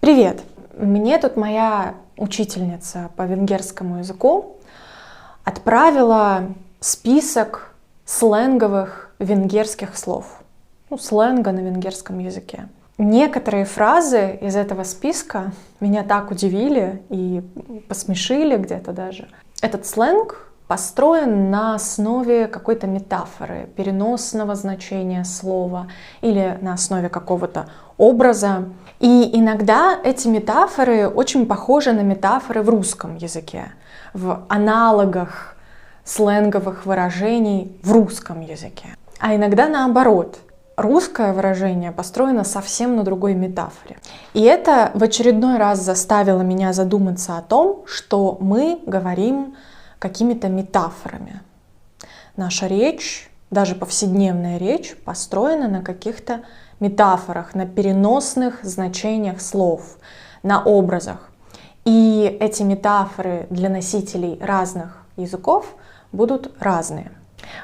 Привет! Мне тут моя учительница по венгерскому языку отправила список сленговых венгерских слов. Сленга на венгерском языке. Некоторые фразы из этого списка меня так удивили и посмешили где-то даже. Этот сленг построен на основе какой-то метафоры, переносного значения слова или на основе какого-то образа. И иногда эти метафоры очень похожи на метафоры в русском языке, в аналогах сленговых выражений в русском языке. А иногда наоборот. Русское выражение построено совсем на другой метафоре. И это в очередной раз заставило меня задуматься о том, что мы говорим какими-то метафорами. Наша речь, даже повседневная речь, построена на каких-то метафорах, на переносных значениях слов, на образах. И эти метафоры для носителей разных языков будут разные.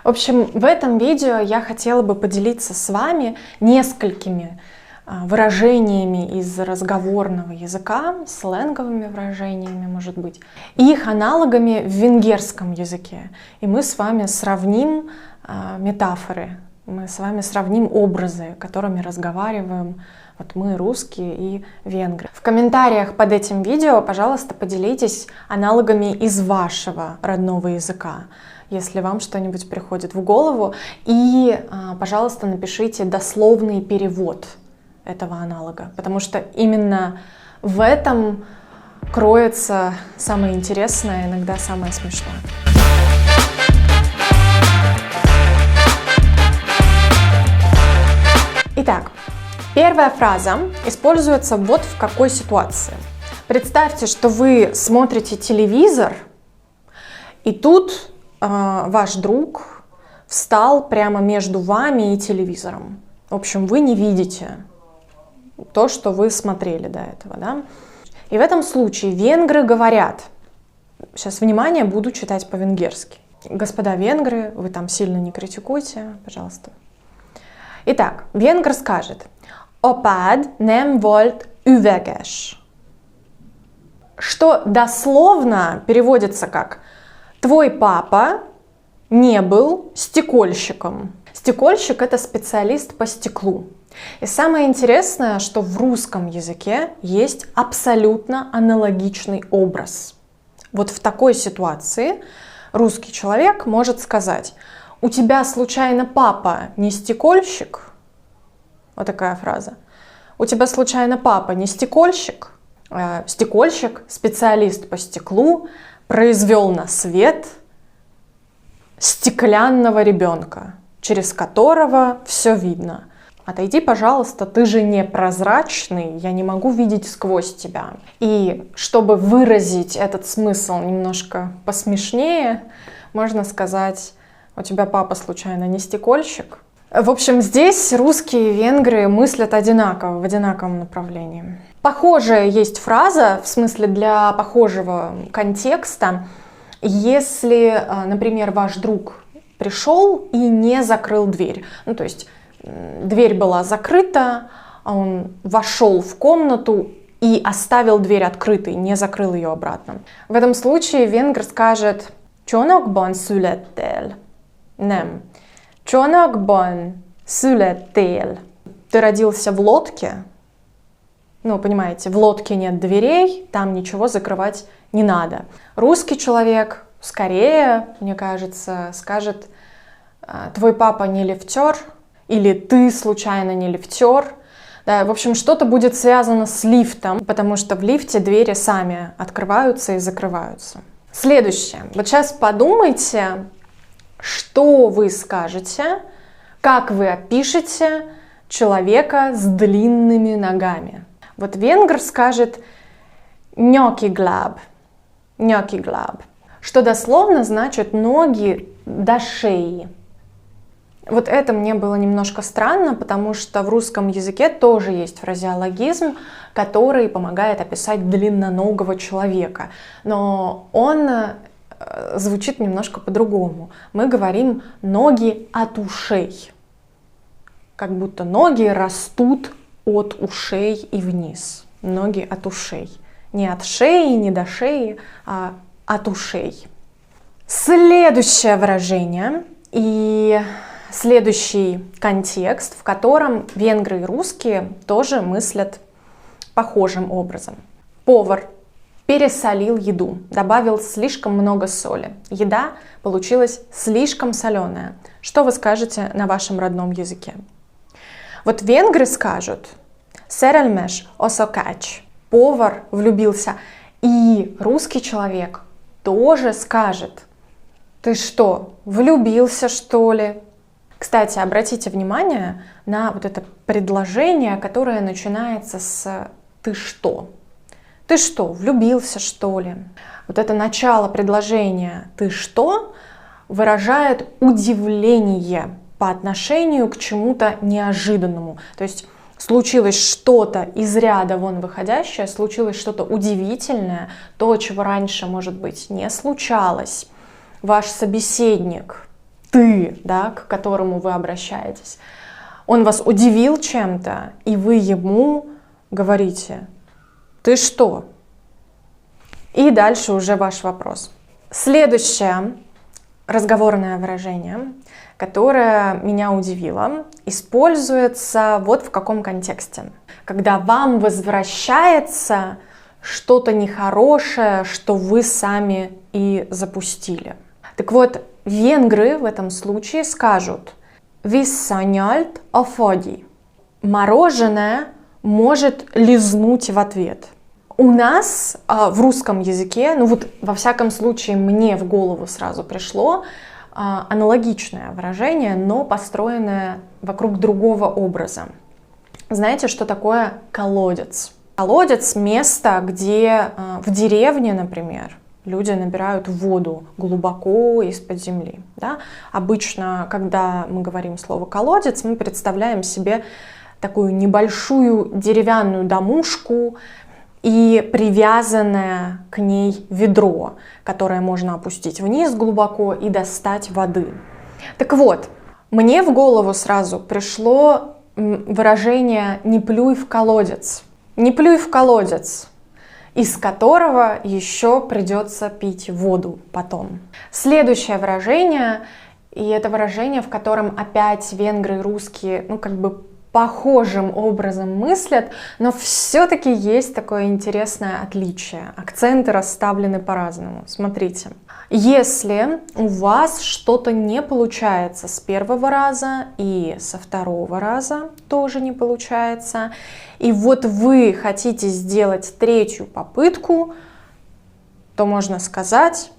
В общем, в этом видео я хотела бы поделиться с вами несколькими выражениями из разговорного языка, сленговыми выражениями, может быть, и их аналогами в венгерском языке. И мы с вами сравним метафоры, мы с вами сравним образы, которыми разговариваем мы, русские и венгры. В комментариях под этим видео, пожалуйста, поделитесь аналогами из вашего родного языка, если вам что-нибудь приходит в голову. И, пожалуйста, напишите дословный перевод этого аналога, потому что именно в этом кроется самое интересное, иногда самое смешное. Итак, первая фраза используется вот в какой ситуации. Представьте, что вы смотрите телевизор, и тут ваш друг встал прямо между вами и телевизором. В общем, вы не видите то, что вы смотрели до этого, да? И в этом случае венгры говорят, сейчас, внимание, буду читать по-венгерски. Господа венгры, вы там сильно не критикуйте, пожалуйста. Итак, венгр скажет «Опад nem volt üveges», что дословно переводится как «Твой папа не был стекольщиком». Стекольщик — это специалист по стеклу. И самое интересное, что в русском языке есть абсолютно аналогичный образ. Вот в такой ситуации русский человек может сказать: «У тебя случайно папа не стекольщик?» Вот такая фраза. «У тебя случайно папа не стекольщик?» Стекольщик, специалист по стеклу, произвел на свет стеклянного ребенка, через которого все видно. Отойди, пожалуйста, ты же не прозрачный, я не могу видеть сквозь тебя. И чтобы выразить этот смысл немножко посмешнее, можно сказать: у тебя папа случайно не стекольщик? В общем, здесь русские и венгры мыслят одинаково, в одинаковом направлении. Похожая есть фраза, в смысле для похожего контекста, если, например, ваш друг пришел и не закрыл дверь. То есть дверь была закрыта, а он вошел в комнату и оставил дверь открытой, не закрыл ее обратно. В этом случае венгр скажет «Csónakban születtél». Nem. «Csónakban születtél». Ты родился в лодке. Понимаете, в лодке нет дверей, там ничего закрывать не надо. Русский человек скорее, мне кажется, скажет «Твой папа не лифтер» или «Ты случайно не лифтер». Да, в общем, что-то будет связано с лифтом, потому что в лифте двери сами открываются и закрываются. Следующее. Вот сейчас подумайте, что вы скажете, как вы опишете человека с длинными ногами. Вот венгр скажет «нёкиглаб», «нёкиглаб», что дословно значит «ноги до шеи». Вот это мне было немножко странно, потому что в русском языке тоже есть фразеологизм, который помогает описать длинноногого человека, но он звучит немножко по-другому. Мы говорим «ноги от ушей», как будто ноги растут от ушей и вниз. ноги от ушей. Не от шеи, не до шеи, а от ушей. Следующее выражение и следующий контекст, в котором венгры и русские тоже мыслят похожим образом. Повар пересолил еду, добавил слишком много соли. Еда получилась слишком соленая. Что вы скажете на вашем родном языке? Вот венгры скажут «Szerelmes a szakács». Повар влюбился. И русский человек тоже скажет «Ты что, влюбился, что ли?» Кстати, обратите внимание на вот это предложение, которое начинается с «ты что?». «Ты что, влюбился, что ли?» Вот это начало предложения «ты что?» выражает удивление по отношению к чему-то неожиданному. То есть случилось что-то из ряда вон выходящее, случилось что-то удивительное, то, чего раньше, может быть, не случалось. Ваш собеседник, ты, да, к которому вы обращаетесь, он вас удивил чем-то, и вы ему говорите «ты что?». И дальше уже ваш вопрос. Следующее разговорное выражение, которое меня удивило, используется вот в каком контексте. Когда вам возвращается что-то нехорошее, что вы сами и запустили. Так вот, венгры в этом случае скажут «Visszanyalt a fagy». Мороженое может лизнуть в ответ. У нас в русском языке, ну вот во всяком случае мне в голову сразу пришло аналогичное выражение, но построенное вокруг другого образа. Знаете, что такое колодец? Колодец — место, где в деревне, например, люди набирают воду глубоко из-под земли. Да? Обычно, когда мы говорим слово «колодец», мы представляем себе такую небольшую деревянную домушку и привязанное к ней ведро, которое можно опустить вниз глубоко и достать воды. Так вот, мне в голову сразу пришло выражение «не плюй в колодец». Не плюй в колодец, из которого еще придется пить воду потом. Следующее выражение, и это выражение, в котором опять венгры и русские, ну как бы похожим образом мыслят, но все-таки есть такое интересное отличие. Акценты расставлены по-разному. Смотрите, если у вас что-то не получается с первого раза и со второго раза тоже не получается, и вот вы хотите сделать третью попытку, то можно сказать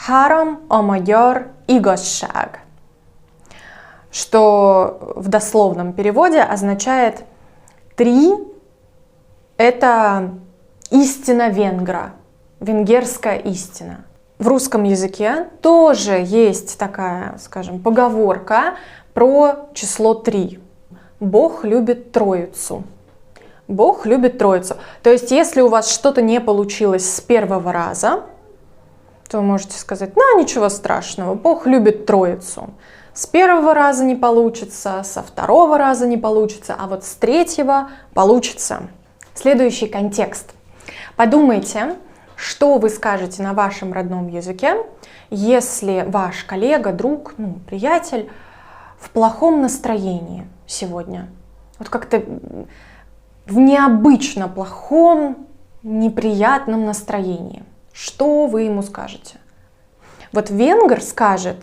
«Három a magyar igazság», что в дословном переводе означает «три» — это истина венгра, венгерская истина. В русском языке тоже есть такая, скажем, поговорка про число 3. Бог любит троицу. Бог любит троицу. То есть, если у вас что-то не получилось с первого раза, то вы можете сказать: ну, ничего страшного, Бог любит троицу. С первого раза не получится, со второго раза не получится, а вот с третьего получится. Следующий контекст. Подумайте, что вы скажете на вашем родном языке, если ваш коллега, друг, приятель в плохом настроении сегодня. Вот как-то в необычно плохом, неприятном настроении. Что вы ему скажете? Вот венгр скажет,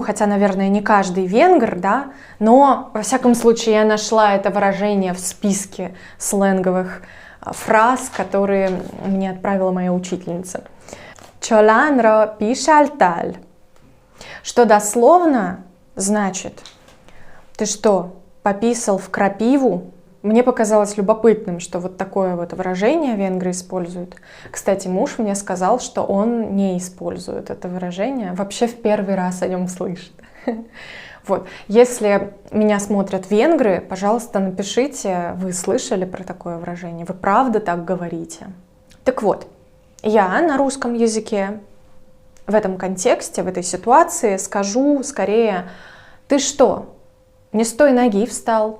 хотя, наверное, не каждый венгр, да, но, во всяком случае, я нашла это выражение в списке сленговых фраз, которые мне отправила моя учительница. «Чоланро пишальталь», что дословно значит: «Ты что, пописал в крапиву?» Мне показалось любопытным, что вот такое вот выражение венгры используют. Кстати, муж мне сказал, что он не использует это выражение, вообще в первый раз о нем слышит. Вот. Если меня смотрят венгры, пожалуйста, напишите, вы слышали про такое выражение, вы правда так говорите? Так вот, я на русском языке в этом контексте, в этой ситуации скажу скорее: «Ты что, не с той ноги встал?»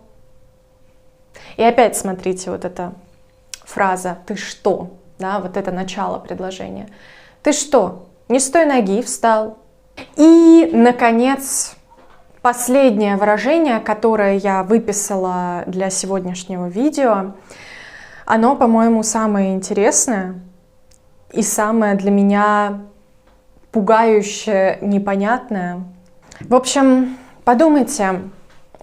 И опять смотрите, вот это фраза «ты что?», да, вот это начало предложения. «Ты что, не с той ноги встал?» И, наконец, последнее выражение, которое я выписала для сегодняшнего видео, оно, по-моему, самое интересное и самое для меня пугающее, непонятное. В общем, подумайте,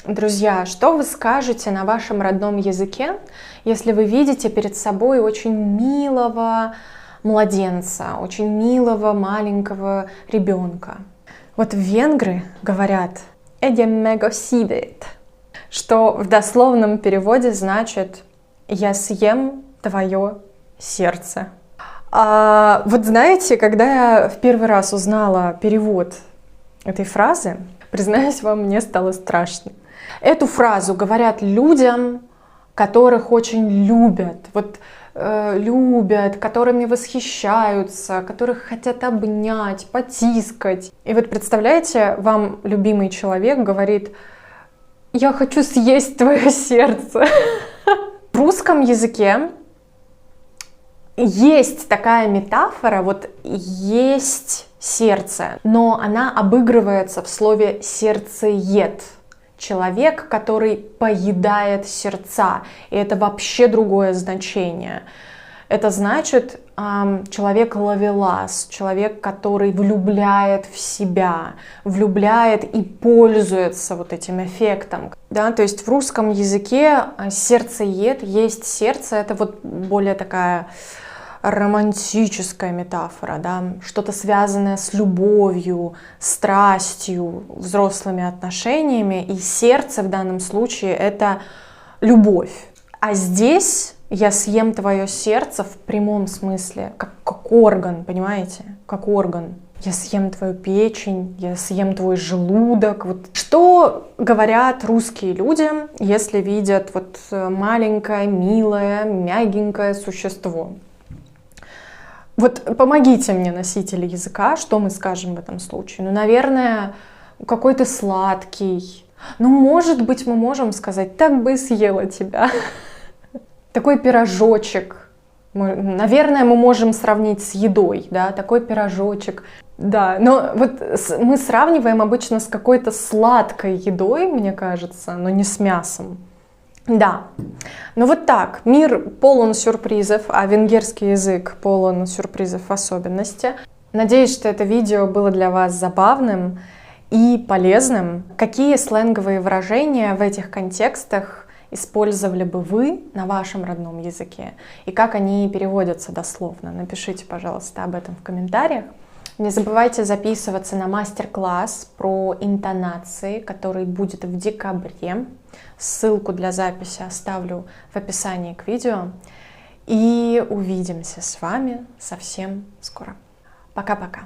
друзья, что вы скажете на вашем родном языке, если вы видите перед собой очень милого младенца, очень милого маленького ребенка. Вот венгры говорят «эдем мего сидет», что в дословном переводе значит «я съем твое сердце». Вот знаете, когда я в первый раз узнала перевод этой фразы, признаюсь вам, мне стало страшно. Эту фразу говорят людям, которых очень любят, любят, которыми восхищаются, которых хотят обнять, потискать. И вот представляете, вам любимый человек говорит: «Я хочу съесть твое сердце». В русском языке есть такая метафора, вот есть сердце, но она обыгрывается в слове «сердцеед». Человек, который поедает сердца. И это вообще другое значение. Это значит человек-ловелас, человек, который влюбляет в себя, влюбляет и пользуется вот этим эффектом. Да? То есть в русском языке сердцеед, есть сердце, это вот более такая романтическая метафора, да? Что-то связанное с любовью, страстью, взрослыми отношениями, и сердце в данном случае это любовь. А здесь я съем твое сердце в прямом смысле, как орган, понимаете? Как орган. Я съем твою печень, я съем твой желудок. Вот. Что говорят русские люди, если видят вот маленькое, милое, мягенькое существо? Вот помогите мне, носители языка, что мы скажем в этом случае? Ну, наверное, какой ты сладкий. Ну, может быть, мы можем сказать: так бы и съела тебя. Такой пирожочек. Наверное, мы можем сравнить с едой, да, такой пирожочек. Да, но вот мы сравниваем обычно с какой-то сладкой едой, мне кажется, но не с мясом. Да, ну вот так, мир полон сюрпризов, а венгерский язык полон сюрпризов в особенности. Надеюсь, что это видео было для вас забавным и полезным. Какие сленговые выражения в этих контекстах использовали бы вы на вашем родном языке? И как они переводятся дословно? Напишите, пожалуйста, об этом в комментариях. Не забывайте записываться на мастер-класс про интонации, который будет в декабре. Ссылку для записи оставлю в описании к видео. И увидимся с вами совсем скоро. Пока-пока.